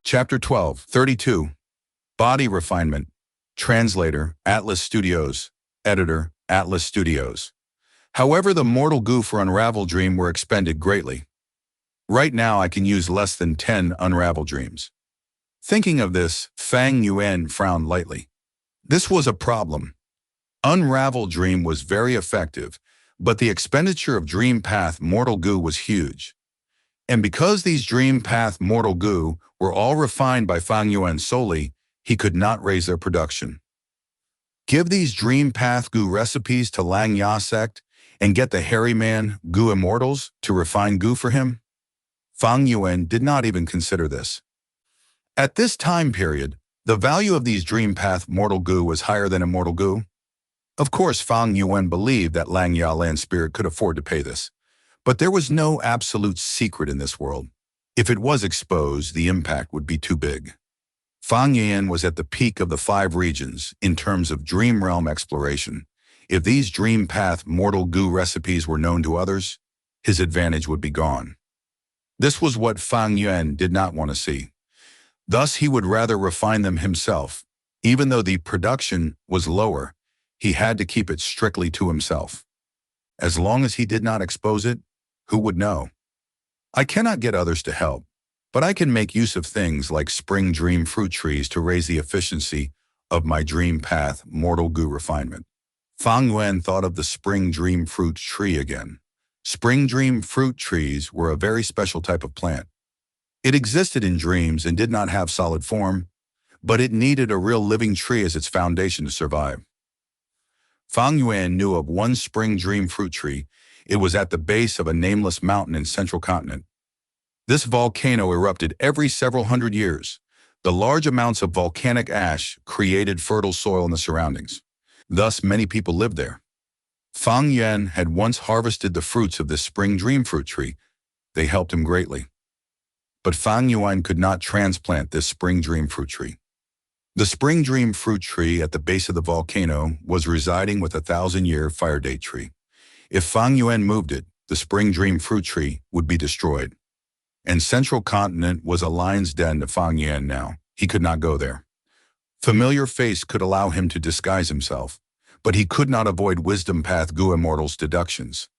Chapter 12, 32. Body Refinement. Translator, Atlas Studios. Editor, Atlas Studios. However, the mortal goo for Unravel Dream were expended greatly. Right now I can use less than 10 Unravel Dreams. Thinking of this, Fang Yuan frowned lightly. This was a problem. Unravel Dream was very effective, but the expenditure of Dream Path Mortal Goo was huge. And because these Dream Path Mortal Goo were all refined by Fang Yuan solely, he could not raise their production. Give these Dream Path Goo recipes to Lang Ya sect and get the hairy man Goo Immortals to refine Goo for him? Fang Yuan did not even consider this. At this time period, the value of these Dream Path Mortal Goo was higher than Immortal Goo. Of course, Fang Yuan believed that Lang Ya Land Spirit could afford to pay this. But there was no absolute secret in this world. If it was exposed, the impact would be too big. Fang Yuan was at the peak of the 5 regions in terms of Dream Realm exploration. If these Dream Path Mortal Goo recipes were known to others, his advantage would be gone. This was what Fang Yuan did not want to see. Thus, he would rather refine them himself. Even though the production was lower, he had to keep it strictly to himself. As long as he did not expose it, who would know? I cannot get others to help, but I can make use of things like spring dream fruit trees to raise the efficiency of my Dream Path Mortal Goo refinement. Fang Yuan thought of the spring dream fruit tree again. Spring dream fruit trees were a very special type of plant. It existed in dreams and did not have solid form, but it needed a real living tree as its foundation to survive. Fang Yuan knew of one spring dream fruit tree. It was at the base of a nameless mountain in central continent. This volcano erupted every several hundred years. The large amounts of volcanic ash created fertile soil in the surroundings. Thus, many people lived there. Fang Yuan had once harvested the fruits of this spring dream fruit tree. They helped him greatly. But Fang Yuan could not transplant this spring dream fruit tree. The spring dream fruit tree at the base of the volcano was residing with a 1,000-year fire date tree. If Fang Yuan moved it, the spring dream fruit tree would be destroyed. And central continent was a lion's den to Fang Yuan now. He could not go there. Familiar face could allow him to disguise himself, but he could not avoid Wisdom Path Goo Immortal's deductions.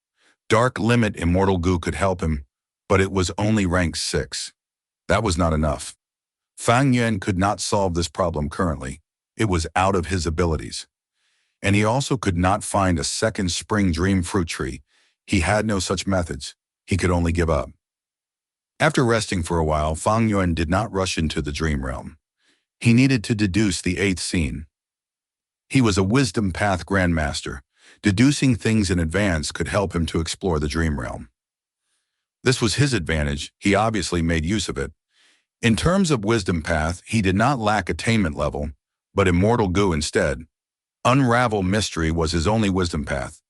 Dark Limit Immortal Goo could help him, but it was only rank 6. That was not enough. Fang Yuan could not solve this problem currently. It was out of his abilities. And he also could not find a second spring dream fruit tree. He had no such methods. He could only give up. After resting for a while, Fang Yuan did not rush into the dream realm. He needed to deduce the 8th scene. He was a Wisdom Path Grandmaster. Deducing things in advance could help him to explore the dream realm. This was his advantage. He obviously made use of it. In terms of Wisdom Path, he did not lack attainment level, but Immortal Goo instead. Unravel Mystery was his only Wisdom Path.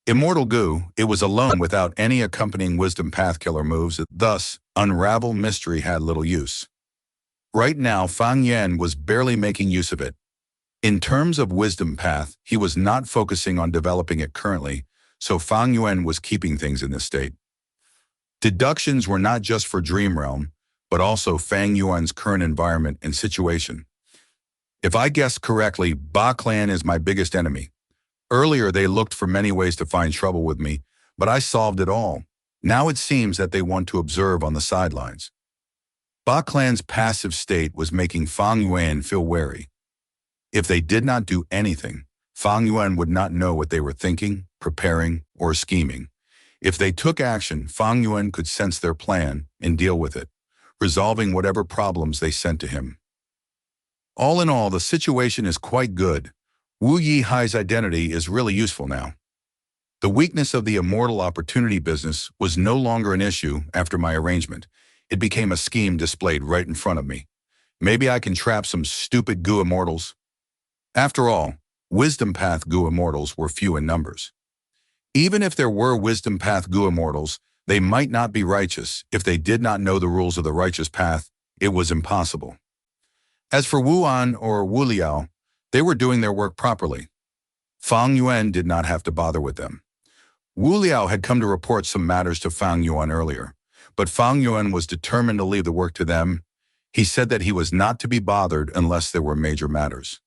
Immortal Goo, it was alone without any accompanying Wisdom Path killer moves, thus, Unravel Mystery had little use. Right now, Fang Yuan was barely making use of it. In terms of Wisdom Path, he was not focusing on developing it currently, so Fang Yuan was keeping things in this state. Deductions were not just for Dream Realm, but also Fang Yuan's current environment and situation. If I guessed correctly, Ba Clan is my biggest enemy. Earlier, they looked for many ways to find trouble with me, but I solved it all. Now it seems that they want to observe on the sidelines. Ba Clan's passive state was making Fang Yuan feel wary. If they did not do anything, Fang Yuan would not know what they were thinking, preparing, or scheming. If they took action, Fang Yuan could sense their plan and deal with it, resolving whatever problems they sent to him. All in all, the situation is quite good. Wu Yihai's identity is really useful now. The weakness of the immortal opportunity business was no longer an issue after my arrangement. It became a scheme displayed right in front of me. Maybe I can trap some stupid Goo Immortals. After all, Wisdom Path Goo Immortals were few in numbers. Even if there were Wisdom Path Goo Immortals, they might not be righteous. If they did not know the rules of the righteous path, it was impossible. As for Wu An or Wu Liao, they were doing their work properly. Fang Yuan did not have to bother with them. Wu Liao had come to report some matters to Fang Yuan earlier, but Fang Yuan was determined to leave the work to them. He said that he was not to be bothered unless there were major matters.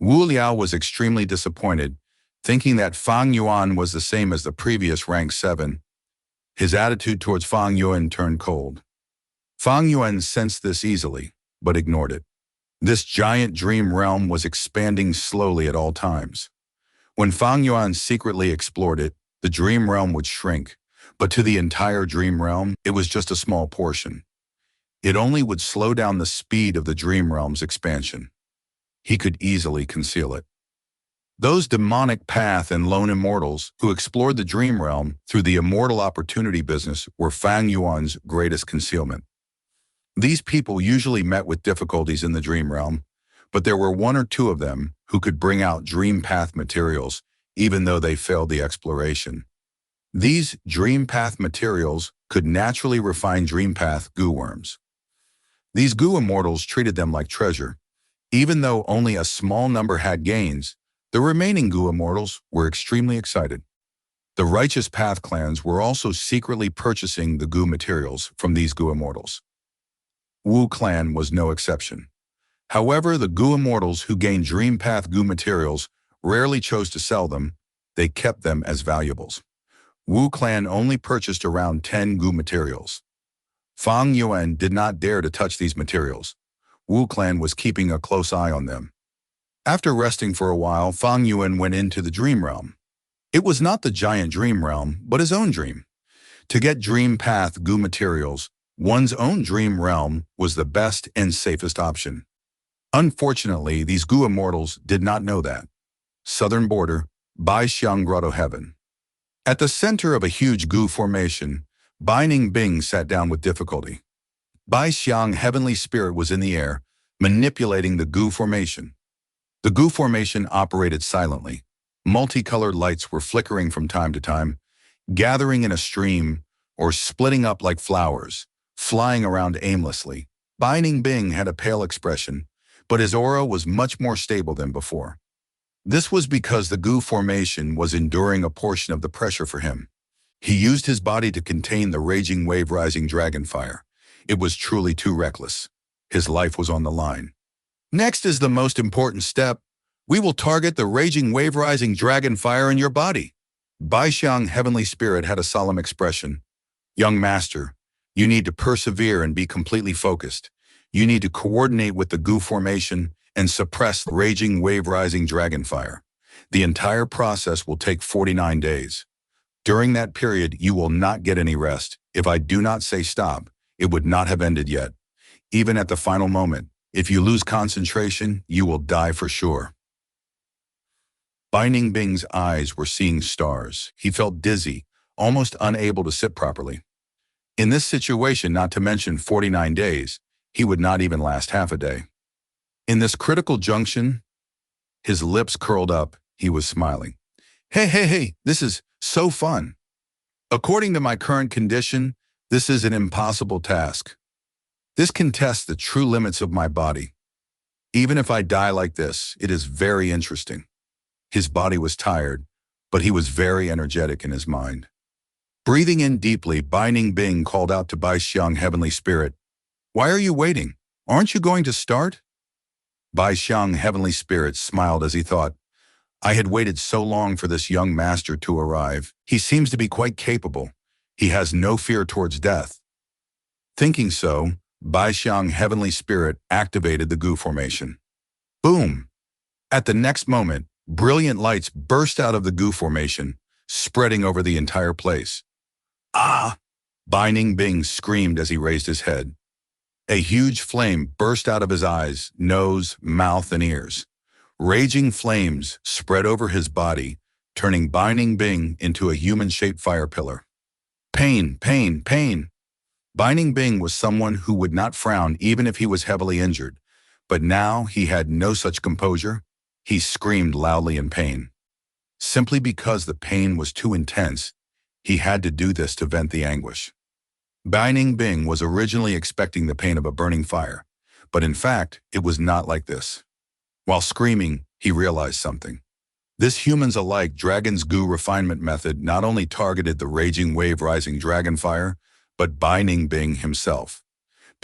Wu Liao was extremely disappointed, thinking that Fang Yuan was the same as the previous rank 7. His attitude towards Fang Yuan turned cold. Fang Yuan sensed this easily, but ignored it. This giant dream realm was expanding slowly at all times. When Fang Yuan secretly explored it, the dream realm would shrink, but to the entire dream realm, it was just a small portion. It only would slow down the speed of the dream realm's expansion. He could easily conceal it. Those demonic path and lone immortals who explored the dream realm through the immortal opportunity business were Fang Yuan's greatest concealment. These people usually met with difficulties in the dream realm, but there were 1 or 2 of them who could bring out dream path materials, even though they failed the exploration. These dream path materials could naturally refine dream path goo worms. These goo immortals treated them like treasure. Even though only a small number had gains, the remaining goo immortals were extremely excited. The righteous path clans were also secretly purchasing the goo materials from these goo immortals. Wu clan was no exception. However, the goo immortals who gained dream path goo materials rarely chose to sell them. They kept them as valuables. Wu clan only purchased around 10 goo materials. Fang Yuan did not dare to touch these materials. Wu clan was keeping a close eye on them. After resting for a while, Fang Yuan went into the dream realm. It was not the giant dream realm, but his own dream. To get dream path goo materials, one's own dream realm was the best and safest option. Unfortunately, these goo immortals did not know that. Southern border, Baixiang Grotto Heaven. At the center of a huge goo formation, Bai Ningbing sat down with difficulty. Baixiang Heavenly Spirit was in the air, manipulating the goo formation. The goo formation operated silently. Multicolored lights were flickering from time to time, gathering in a stream or splitting up like flowers, flying around aimlessly. Bai Ningbing had a pale expression, but his aura was much more stable than before. This was because the goo formation was enduring a portion of the pressure for him. He used his body to contain the raging wave-rising dragon fire. It was truly too reckless. His life was on the line. Next is the most important step. We will target the raging wave-rising dragon fire in your body. Baixiang Heavenly Spirit had a solemn expression. Young master, you need to persevere and be completely focused. You need to coordinate with the goo formation and suppress the raging wave-rising dragon fire. The entire process will take 49 days. During that period, you will not get any rest. If I do not say stop, it would not have ended yet. Even at the final moment, if you lose concentration, you will die for sure. Bai Ningbing's eyes were seeing stars. He felt dizzy, almost unable to sit properly. In this situation, not to mention 49 days, he would not even last half a day. In this critical junction, his lips curled up, he was smiling. Hey, this is so fun. According to my current condition, this is an impossible task. This can test the true limits of my body. Even if I die like this, it is very interesting. His body was tired, but he was very energetic in his mind. Breathing in deeply, Bai Ningbing called out to Baixiang Heavenly Spirit, "Why are you waiting? Aren't you going to start?" Baixiang Heavenly Spirit smiled as he thought, I had waited so long for this young master to arrive. He seems to be quite capable. He has no fear towards death. Thinking so, Baixiang Heavenly Spirit activated the goo formation. Boom! At the next moment, brilliant lights burst out of the goo formation, spreading over the entire place. Ah! Bai Ningbing screamed as he raised his head. A huge flame burst out of his eyes, nose, mouth, and ears. Raging flames spread over his body, turning Bai Ningbing into a human-shaped fire pillar. Pain, pain, pain. Bai Ningbing was someone who would not frown even if he was heavily injured, but now he had no such composure. He screamed loudly in pain. Simply because the pain was too intense, he had to do this to vent the anguish. Bai Ningbing was originally expecting the pain of a burning fire, but in fact, it was not like this. While screaming, he realized something. This humans-alike dragon's goo refinement method not only targeted the raging wave-rising dragon fire, but Bai Ningbing himself.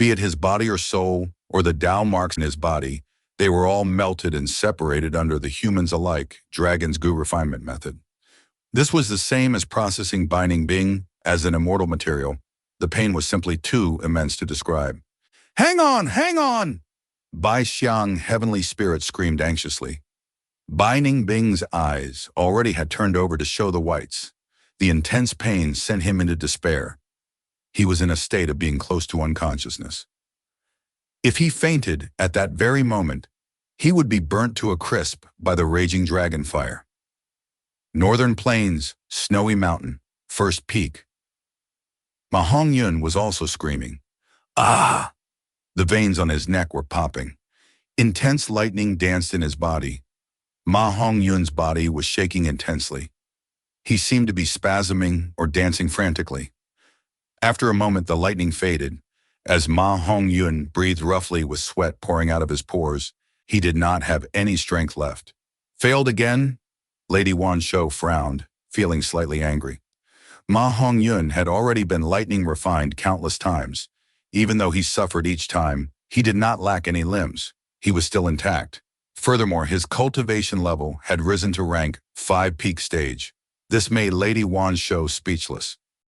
Be it his body or soul, or the Tao marks in his body, they were all melted and separated under the humans alike dragon's goo refinement method. This was the same as processing binding Bing as an immortal material. The pain was simply too immense to describe. Hang on, hang on! Bai Xiang, heavenly spirit, screamed anxiously. Binding Bing's eyes already had turned over to show the whites. The intense pain sent him into despair. He was in a state of being close to unconsciousness. If he fainted at that very moment, he would be burnt to a crisp by the raging dragon fire. Northern Plains, Snowy Mountain, First Peak. Fang Yuan was also screaming. Ah! The veins on his neck were popping. Intense lightning danced in his body. Fang Yuan's body was shaking intensely. He seemed to be spasming or dancing frantically. After a moment, the lightning faded. As Fang Yuan breathed roughly with sweat pouring out of his pores, he did not have any strength left. Failed again? Lady Wan Shou frowned, feeling slightly angry. Fang Yuan had already been lightning refined countless times. Even though he suffered each time, he did not lack any limbs. He was still intact. Furthermore, his cultivation level had risen to rank 5 peak stage. This made Lady Wan Shou speechless.